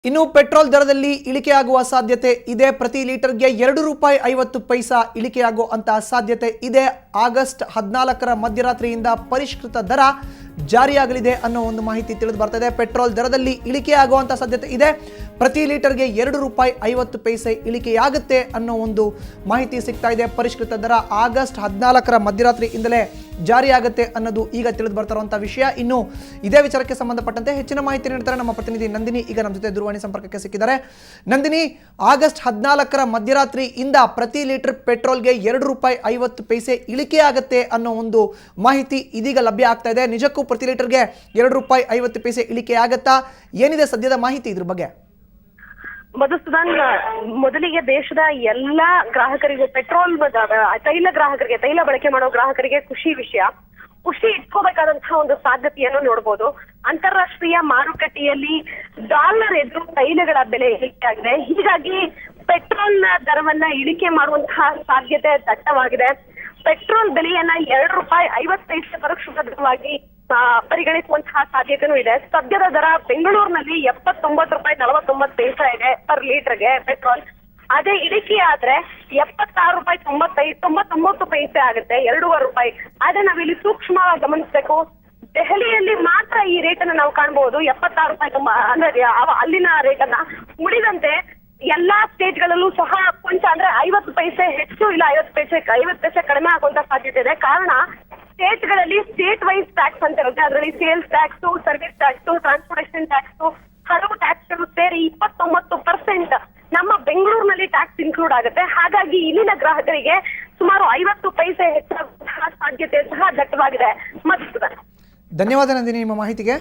ಇನ್ನು ಪೆಟ್ರೋಲ್ ದರದಲ್ಲಿ ಇಳಿಕೆಯಾಗುವ ಸಾಧ್ಯತೆ ಇದೆ. ಪ್ರತಿ ಲೀಟರ್ಗೆ ₹2.50 ಇಳಿಕೆಯಾಗುವಂತಹ ಸಾಧ್ಯತೆ ಇದೆ. ಆಗಸ್ಟ್ 14ರ ಮಧ್ಯರಾತ್ರಿಯಿಂದ ಪರಿಷ್ಕೃತ ದರ ಜಾರಿಯಾಗಲಿದೆ ಅನ್ನೋ ಒಂದು ಮಾಹಿತಿ ತಿಳಿದು ಬರ್ತಾ ಇದೆ. ಪೆಟ್ರೋಲ್ ದರದಲ್ಲಿ ಇಳಿಕೆಯಾಗುವಂತಹ ಸಾಧ್ಯತೆ ಇದೆ. ಪ್ರತಿ ಲೀಟರ್ಗೆ ₹2.50 ಇಳಿಕೆಯಾಗುತ್ತೆ ಅನ್ನೋ ಒಂದು ಮಾಹಿತಿ ಸಿಗ್ತಾ ಇದೆ. ಪರಿಷ್ಕೃತ ದರ ಆಗಸ್ಟ್ 14ರ ಮಧ್ಯರಾತ್ರಿಯಿಂದಲೇ ಜಾರಿಯಾಗುತ್ತೆ ಅನ್ನೋದು ಈಗ ತಿಳಿದು ಬರ್ತಾ ಇರುವಂತಹ ವಿಷಯ. ಇನ್ನು ಇದೇ ವಿಚಾರಕ್ಕೆ ಸಂಬಂಧಪಟ್ಟಂತೆ ಹೆಚ್ಚಿನ ಮಾಹಿತಿ ನೀಡ್ತಾರೆ ನಮ್ಮ ಪ್ರತಿನಿಧಿ ನಂದಿನಿ. ಈಗ ನಮ್ಮ ಜೊತೆ ದೂರವಾಣಿ ಸಂಪರ್ಕಕ್ಕೆ ಸಿಕ್ಕಿದ್ದಾರೆ. ನಂದಿನಿ, ಆಗಸ್ಟ್ 14ರ ಮಧ್ಯರಾತ್ರಿಯಿಂದ ಪ್ರತಿ ಲೀಟರ್ ಪೆಟ್ರೋಲ್ಗೆ ₹2.50 ಇಳಿಕೆಯಾಗುತ್ತೆ ಅನ್ನೋ ಒಂದು ಮಾಹಿತಿ ಇದೀಗ ಲಭ್ಯ ಆಗ್ತಾ ಇದೆ. ನಿಜಕ್ಕೂ ಪ್ರತಿ ಲೀಟರ್ಗೆ ₹2.50 ಇಳಿಕೆ ಆಗತ್ತಾ? ಏನಿದೆ ಸದ್ಯದ ಮಾಹಿತಿ ಇದ್ರ ಬಗ್ಗೆ? ಮಧುಸೂದನ್, ಮೊದಲಿಗೆ ದೇಶದ ಎಲ್ಲಾ ಗ್ರಾಹಕರಿಗೂ ತೈಲ ಗ್ರಾಹಕರಿಗೆ, ತೈಲ ಬಳಕೆ ಮಾಡೋ ಗ್ರಾಹಕರಿಗೆ ಖುಷಿ ಇಟ್ಕೋಬೇಕಾದಂತಹ ಒಂದು ಸಾಧ್ಯತೆಯನ್ನು ನೋಡಬಹುದು. ಅಂತಾರಾಷ್ಟ್ರೀಯ ಮಾರುಕಟ್ಟೆಯಲ್ಲಿ ಡಾಲರ್ ಎದುರು ತೈಲಗಳ ಬೆಲೆ ಇಳಿಕೆಯಾಗಿದೆ. ಹೀಗಾಗಿ ಪೆಟ್ರೋಲ್ ದರವನ್ನ ಇಳಿಕೆ ಮಾಡುವಂತಹ ಸಾಧ್ಯತೆ ದಟ್ಟವಾಗಿದೆ. ಪೆಟ್ರೋಲ್ ಬೆಲೆಯನ್ನ ₹2.50 ಪರಿಷ್ಕೃತ ದರವಾಗಿ ಪರಿಗಣಿಸುವಂತಹ ಸಾಧ್ಯತೆನೂ ಇದೆ. ಸದ್ಯದ ದರ ಬೆಂಗಳೂರಿನಲ್ಲಿ ₹79.49 ಇದೆ ಪರ್ ಲೀಟರ್ಗೆ ಪೆಟ್ರೋಲ್. ಅದೇ ಇಳಿಕೆ ಆದ್ರೆ ₹76.99 ಆಗುತ್ತೆ, ₹2.5. ಆದ್ರೆ ನಾವಿಲ್ಲಿ ಸೂಕ್ಷ್ಮವಾಗಿ ಗಮನಿಸಬೇಕು. ದೆಹಲಿಯಲ್ಲಿ ಮಾತ್ರ ಈ ರೇಟ್ ಅನ್ನ ನಾವು ಕಾಣಬಹುದು, ₹76 ಅಂದ್ರೆ ಅಲ್ಲಿನ ರೇಟ್ ಅನ್ನ. ಉಳಿದಂತೆ ಎಲ್ಲಾ ಸ್ಟೇಟ್ ಗಳಲ್ಲೂ ಸಹ ಕೊಂಚ ಅಂದ್ರೆ 50 ಪೈಸೆ ಹೆಚ್ಚು ಇಲ್ಲ 50 ಪೈಸೆ ಕಡಿಮೆ ಆಗುವಂತ ಸಾಧ್ಯತೆ ಇದೆ. ಕಾರಣ ಸ್ಟೇಟ್ ಗಳಲ್ಲಿ ಸ್ಟೇಟ್ ವೈಸ್ ಟ್ಯಾಕ್ಸ್ ಅಂತ ಇರುತ್ತೆ. ಅದರಲ್ಲಿ sales tax, service tax, transportation tax, ಹಲವು ಟ್ಯಾಕ್ಸ್ ಗಳು ಸೇರಿ 29% ನಮ್ಮ ಬೆಂಗಳೂರಿನಲ್ಲಿ ಟ್ಯಾಕ್ಸ್ ಇನ್ಕ್ಲೂಡ್ ಆಗುತ್ತೆ. ಹಾಗಾಗಿ ಇಲ್ಲಿನ ಗ್ರಾಹಕರಿಗೆ ಸುಮಾರು 50 ಪೈಸೆ ಹೆಚ್ಚಾಗುವಂತಹ ಸಾಧ್ಯತೆ ಸಹ ದಟ್ಟವಾಗಿದೆ. ಧನ್ಯವಾದ ನಂದಿನಿ ನಿಮ್ಮ ಮಾಹಿತಿಗೆ.